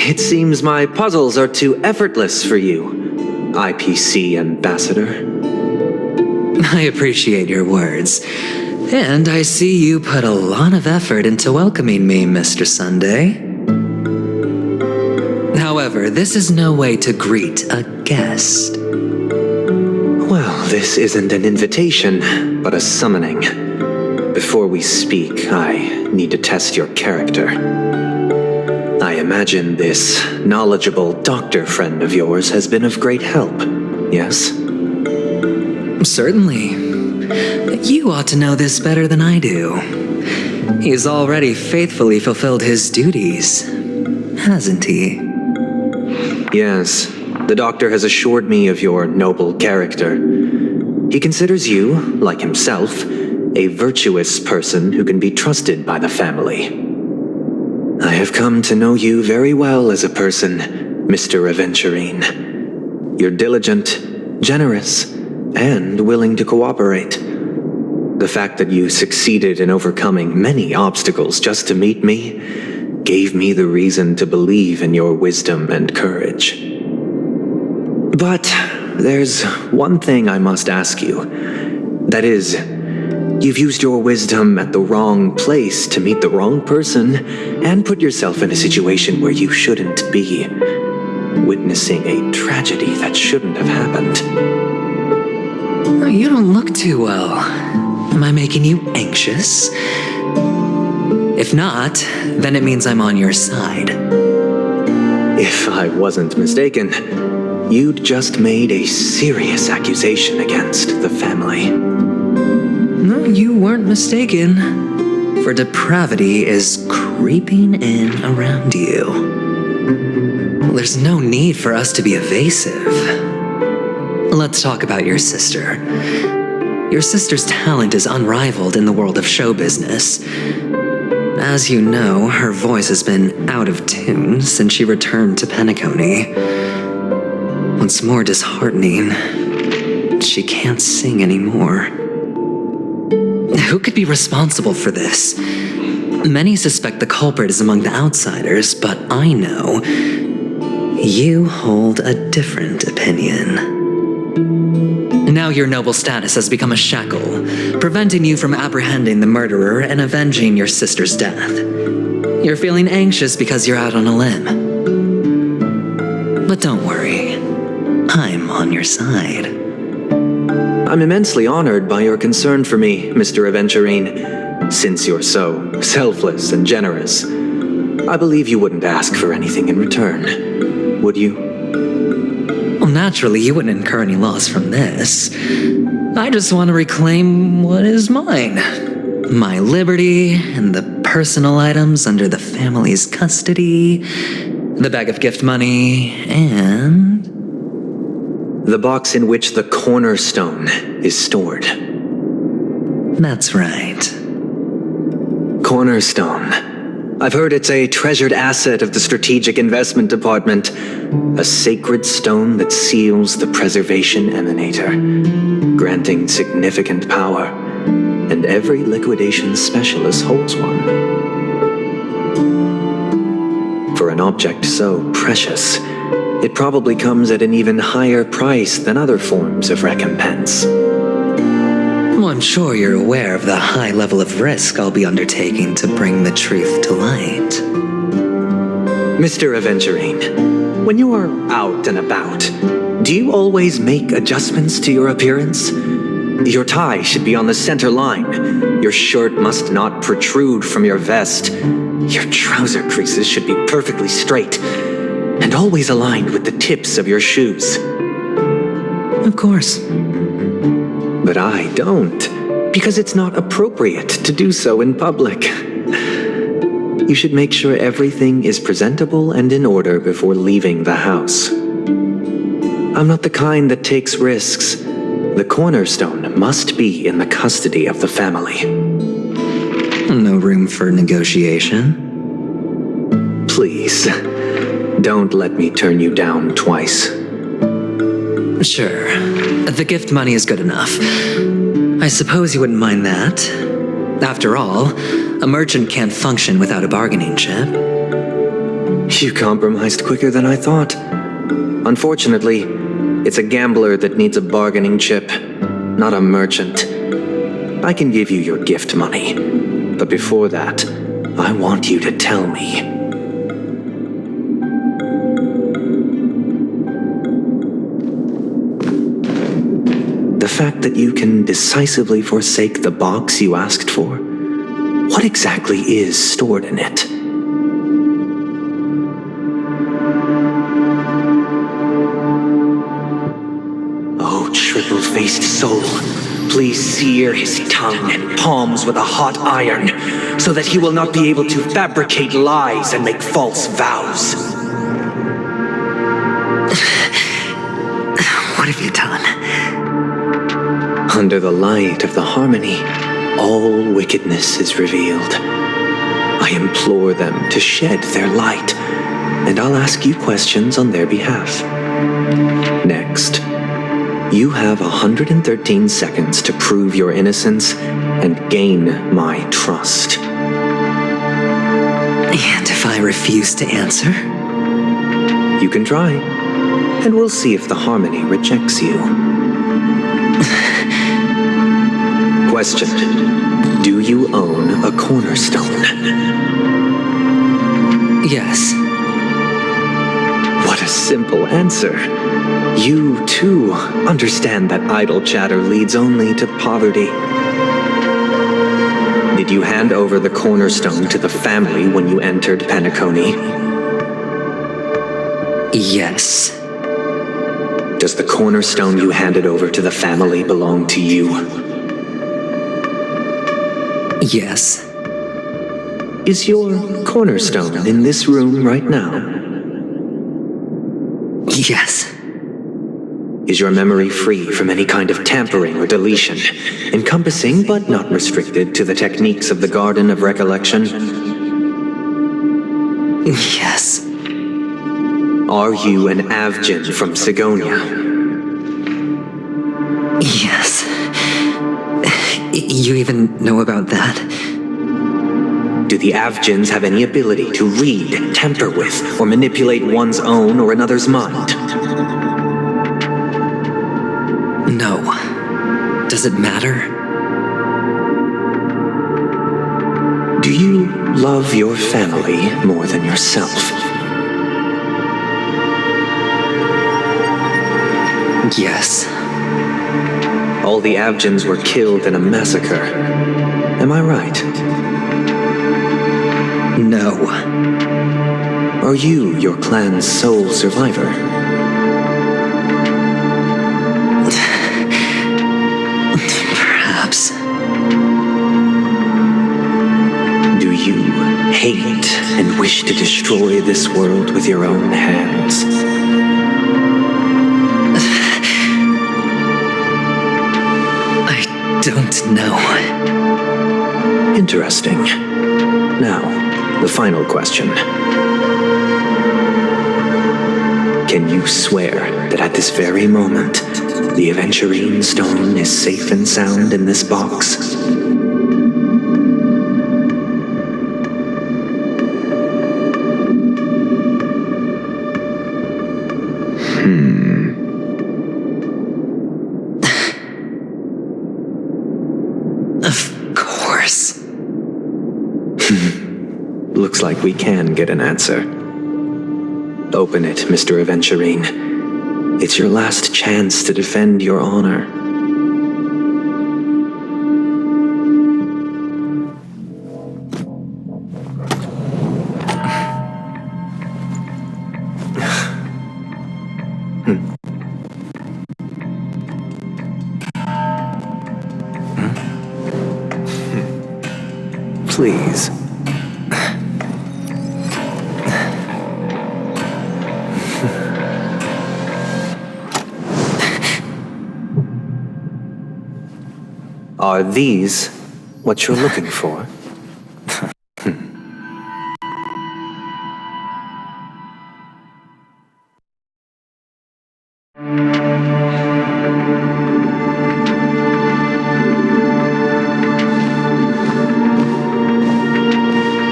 It seems my puzzles are too effortless for you, IPC Ambassador. I appreciate your words. And I see you put a lot of effort into welcoming me, Mr. Sunday. However, this is no way to greet a guest. Well, this isn't an invitation, but a summoning. Before we speak, I need to test your character. I imagine this knowledgeable doctor friend of yours has been of great help, yes? Certainly. You ought to know this better than I do. He's already faithfully fulfilled his duties, hasn't he? Yes, the doctor has assured me of your noble character. He considers you, like himself, a virtuous person who can be trusted by the family. I have come to know you very well as a person, Mr. Aventurine. You're diligent, generous, and willing to cooperate. The fact that you succeeded in overcoming many obstacles just to meet me gave me the reason to believe in your wisdom and courage. But there's one thing I must ask you. That is, you've used your wisdom at the wrong place to meet the wrong person and put yourself in a situation where you shouldn't be, witnessing a tragedy that shouldn't have happened. You don't look too well. Am I making you anxious? If not, then it means I'm on your side. If I wasn't mistaken, you'd just made a serious accusation against the family. No, you weren't mistaken. For depravity is creeping in around you. There's no need for us to be evasive. Let's talk about your sister. Your sister's talent is unrivaled in the world of show business. As you know, her voice has been out of tune since she returned to Penacony. What's more disheartening, she can't sing anymore. Who could be responsible for this? Many suspect the culprit is among the outsiders, but I know you hold a different opinion. Now your noble status has become a shackle, preventing you from apprehending the murderer and avenging your sister's death. You're feeling anxious because you're out on a limb. But don't worry, I'm on your side. I'm immensely honored by your concern for me, Mr. Aventurine. Since you're so selfless and generous, I believe you wouldn't ask for anything in return, would you? Well, naturally, you wouldn't incur any loss from this. I just want to reclaim what is mine. My liberty and the personal items under the family's custody, the bag of gift money, and the box in which the cornerstone is stored. That's right. Cornerstone. I've heard it's a treasured asset of the Strategic Investment Department, a sacred stone that seals the preservation emanator, granting significant power, and every liquidation specialist holds one. For an object so precious, it probably comes at an even higher price than other forms of recompense. Well, I'm sure you're aware of the high level of risk I'll be undertaking to bring the truth to light. Mr. Aventurine, when you are out and about, do you always make adjustments to your appearance? Your tie should be on the center line. Your shirt must not protrude from your vest. Your trouser creases should be perfectly straight and always aligned with the tips of your shoes. Of course. But I don't, because it's not appropriate to do so in public. You should make sure everything is presentable and in order before leaving the house. I'm not the kind that takes risks. The cornerstone must be in the custody of the family. No room for negotiation. Please, don't let me turn you down twice. Sure. The gift money is good enough. I suppose you wouldn't mind that. After all, a merchant can't function without a bargaining chip. You compromised quicker than I thought. Unfortunately, it's a gambler that needs a bargaining chip, not a merchant. I can give you your gift money, but before that, I want you to tell me. The fact that you can decisively forsake the box you asked for, what exactly is stored in it? Triple-faced soul, please sear his tongue and palms with a hot iron, so that he will not be able to fabricate lies and make false vows. What have you done? Under the light of the harmony, all wickedness is revealed. I implore them to shed their light, and I'll ask you questions on their behalf. Next, you have 113 seconds to prove your innocence and gain my trust. And if I refuse to answer? You can try, and we'll see if the harmony rejects you. Question: do you own a cornerstone? Yes. What a simple answer. You, too, understand that idle chatter leads only to poverty. Did you hand over the cornerstone to the family when you entered Penacony? Yes. Does the cornerstone you handed over to the family belong to you? Yes. Is your cornerstone in this room right now? Yes. Is your memory free from any kind of tampering or deletion, encompassing but not restricted to the techniques of the Garden of Recollection? Yes. Are you an Avgin from Sigonia? Yes. You even know about that? Do the Avgins have any ability to read, tamper with, or manipulate one's own or another's mind? No. Does it matter? Do you love your family more than yourself? Yes. All the Avgins were killed in a massacre. Am I right? No. Are you your clan's sole survivor? Perhaps. Do you hate and wish to destroy this world with your own hands? I don't know. Interesting. Now, the final question. Can you swear that at this very moment, the Aventurine stone is safe and sound in this box? Of course. Looks like we can get an answer. Open it, Mr. Aventurine. It's your last chance to defend your honor. Please. Are these what you're looking for?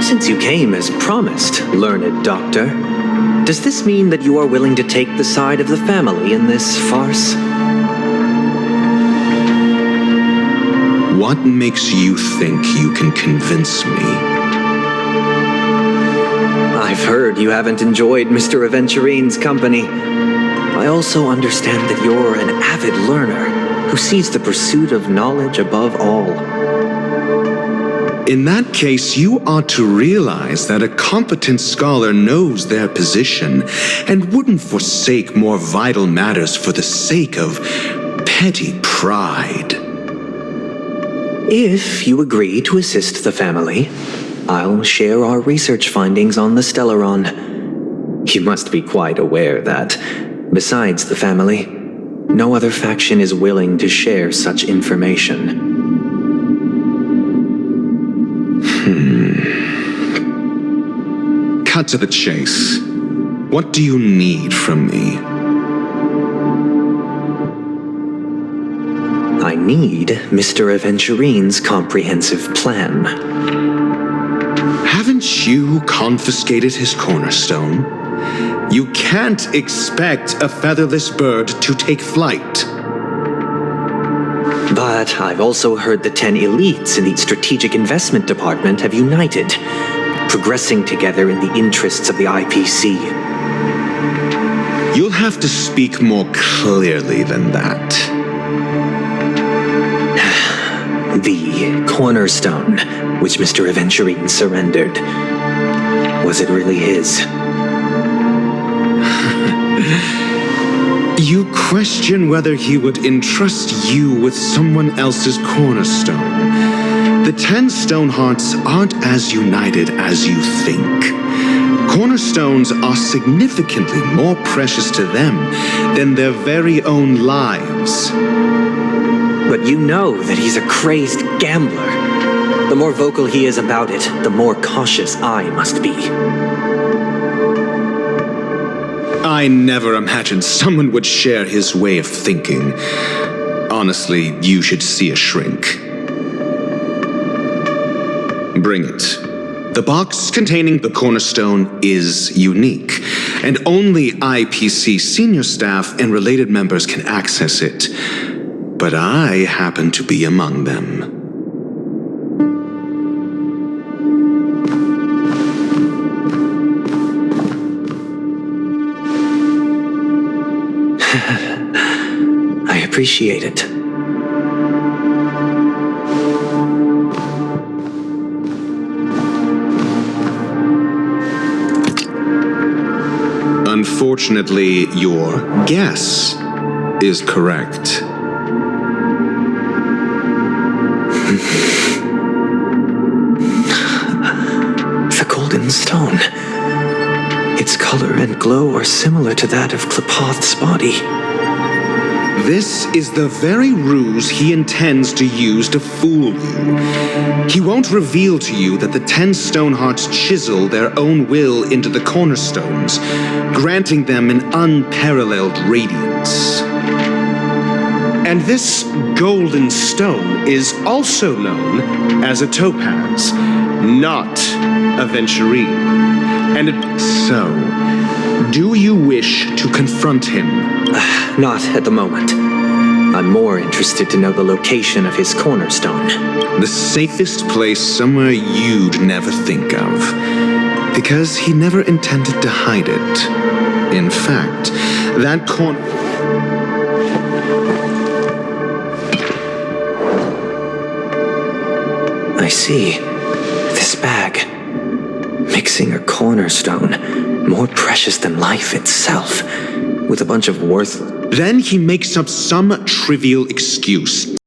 Since you came as promised, learned doctor. Does this mean that you are willing to take the side of the family in this farce? What makes you think you can convince me? I've heard you haven't enjoyed Mr. Aventurine's company. I also understand that you're an avid learner who sees the pursuit of knowledge above all. In that case, you ought to realize that a competent scholar knows their position and wouldn't forsake more vital matters for the sake of petty pride. If you agree to assist the family, I'll share our research findings on the Stellaron. You must be quite aware that, besides the family, no other faction is willing to share such information. Cut to the chase. What do you need from me? I need Mr. Aventurine's comprehensive plan. Haven't you confiscated his cornerstone? You can't expect a featherless bird to take flight. But I've also heard the 10 elites in the Strategic Investment Department have united, progressing together in the interests of the IPC. You'll have to speak more clearly than that. The cornerstone, which Mr. Aventurine surrendered. Was it really his? You question whether he would entrust you with someone else's cornerstone. The 10 Stonehearts aren't as united as you think. Cornerstones are significantly more precious to them than their very own lives. But you know that he's a crazed gambler. The more vocal he is about it, the more cautious I must be. I never imagined someone would share his way of thinking. Honestly, you should see a shrink. Bring it. The box containing the cornerstone is unique, and only IPC senior staff and related members can access it. But I happen to be among them. I appreciate it. Unfortunately, your guess is correct. The golden stone. Its color and glow are similar to that of Klepoth's body. This is the very ruse he intends to use to fool you. He won't reveal to you that the 10 Stonehearts chisel their own will into the cornerstones, granting them an unparalleled radiance. And this golden stone is also known as a topaz, not a venturine. And so, do you wish to confront him? Not at the moment. I'm more interested to know the location of his cornerstone. The safest place somewhere you'd never think of. Because he never intended to hide it. In fact, that I see. This bag. Mixing a cornerstone, more precious than life itself, with a bunch of worthless... Then he makes up some trivial excuse.